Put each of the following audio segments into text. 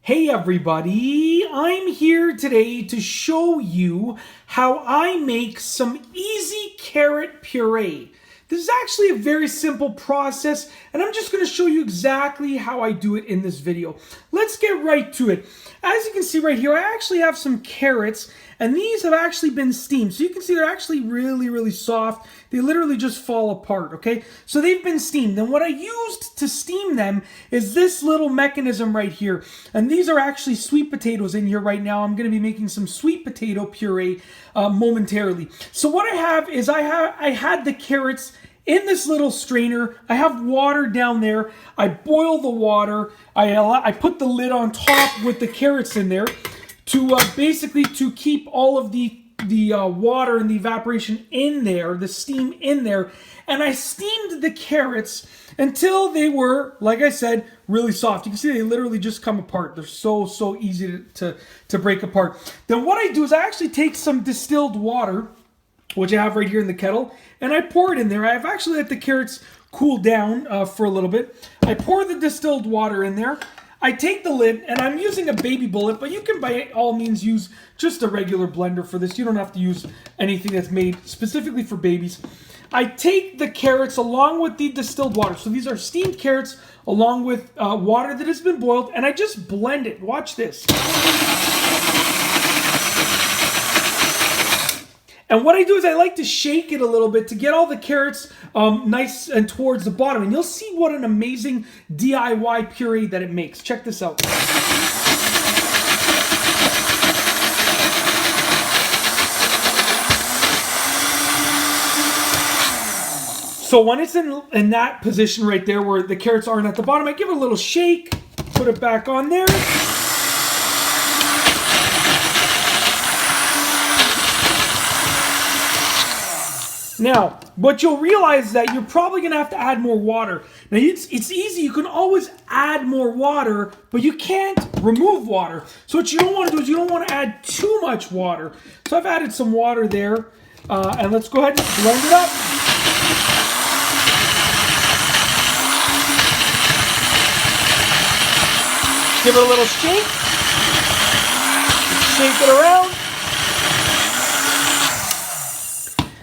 Hey everybody, I'm here today to show you how I make some easy carrot puree. This is actually a very simple process, and I'm just going to show you exactly how I do it in this video. Let's get right to it. As you can see right here, I actually have some carrots, and these have actually been steamed. So you can see they're actually really soft. They literally just fall apart, okay? So they've been steamed. And what I used to steam them is this little mechanism right here. And these are actually sweet potatoes in here right now. I'm going to be making some sweet potato puree momentarily. So what I have is I had the carrots in this little strainer. I have water down there. I boil the water. I put the lid on top with the carrots in there to basically to keep all of the water and the evaporation in there, the steam in there. And I steamed the carrots until they were, like I said, really soft. You can see they literally just come apart. They're so easy to break apart. Then what I do is I actually take some distilled water, which I have right here in the kettle, and I pour it in there. I've actually let the carrots cool down for a little bit. I pour the distilled water in there. I take the lid, and I'm using a baby bullet, but you can by all means use just a regular blender for this. You don't have to use anything that's made specifically for babies. I take the carrots along with the distilled water. So these are steamed carrots along with water that has been boiled, and I just blend it. Watch this. And what I do is I like to shake it a little bit to get all the carrots nice and towards the bottom. And you'll see what an amazing DIY puree that it makes. Check this out. So when it's in that position right there where the carrots aren't at the bottom, I give it a little shake, put it back on there. Now, what you'll realize is that you're probably going to have to add more water. Now, it's easy. You can always add more water, but you can't remove water. So what you don't want to do is you don't want to add too much water. So I've added some water there, and let's go ahead and blend it up. Give it a little shake. Shake it around.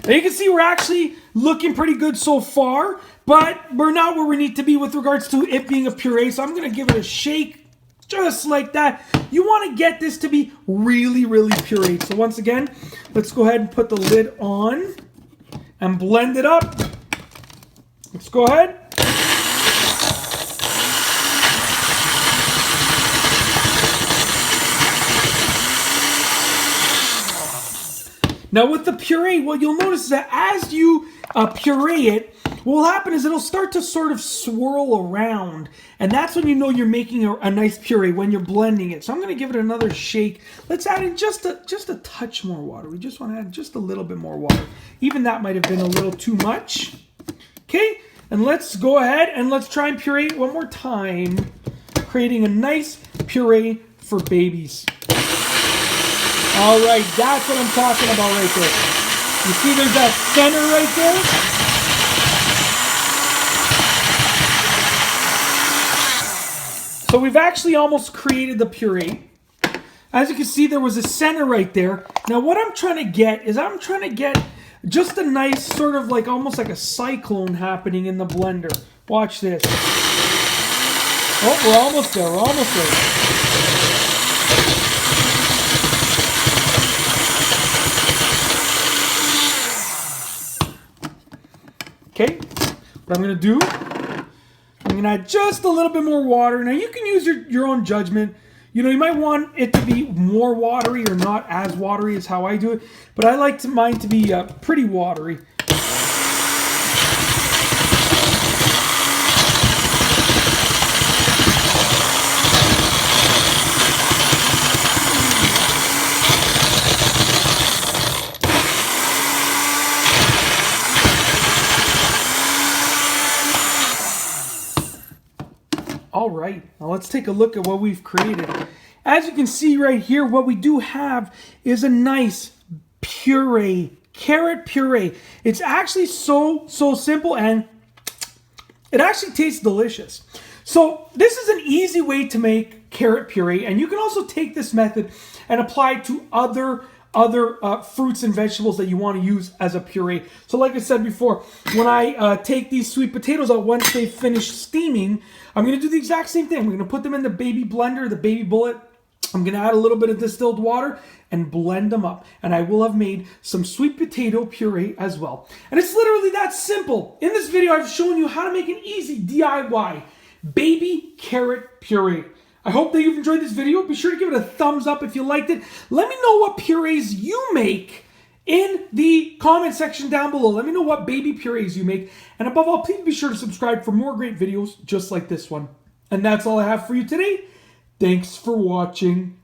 Now you can see we're actually looking pretty good so far, but we're not where we need to be with regards to it being a puree. So I'm going to give it a shake just like that. You want to get this to be really pureed. So once again, let's go ahead and put the lid on and blend it up. Let's go ahead. Now with the puree, what you'll notice is that as you puree it, what will happen is it'll start to sort of swirl around. And that's when you know you're making a nice puree, when you're blending it. So I'm going to give it another shake. Let's add in just a touch more water. We just want to add just a little bit more water. Even that might have been a little too much. Okay, and let's go ahead and let's try and puree it one more time, creating a nice puree for babies. All right, that's what I'm talking about right there. You see there's that center right there? So we've actually almost created the puree. As you can see, there was a center right there. Now what I'm trying to get is I'm trying to get just a nice sort of like almost like a cyclone happening in the blender. Watch this. Oh, we're almost there. We're almost there. Okay, what I'm going to do, I'm going to add just a little bit more water. Now you can use your own judgment. You know, you might want it to be more watery or not as watery as how I do it. But I like mine to be pretty watery. All right, now let's take a look at what we've created. As you can see right here, what we do have is a nice puree, carrot puree. It's actually so simple, and it actually tastes delicious. So this is an easy way to make carrot puree. And you can also take this method and apply it to other fruits and vegetables that you want to use as a puree. So like I said before, when I take these sweet potatoes out, once they've finished steaming, I'm going to do the exact same thing. We're going to put them in the baby blender, the baby bullet. I'm going to add a little bit of distilled water and blend them up. And I will have made some sweet potato puree as well. And it's literally that simple. In this video, I've shown you how to make an easy DIY baby carrot puree. I hope that you've enjoyed this video. Be sure to give it a thumbs up if you liked it. Let me know what purees you make in the comment section down below. Let me know what baby purees you make. And above all, please be sure to subscribe for more great videos just like this one. And that's all I have for you today. Thanks for watching.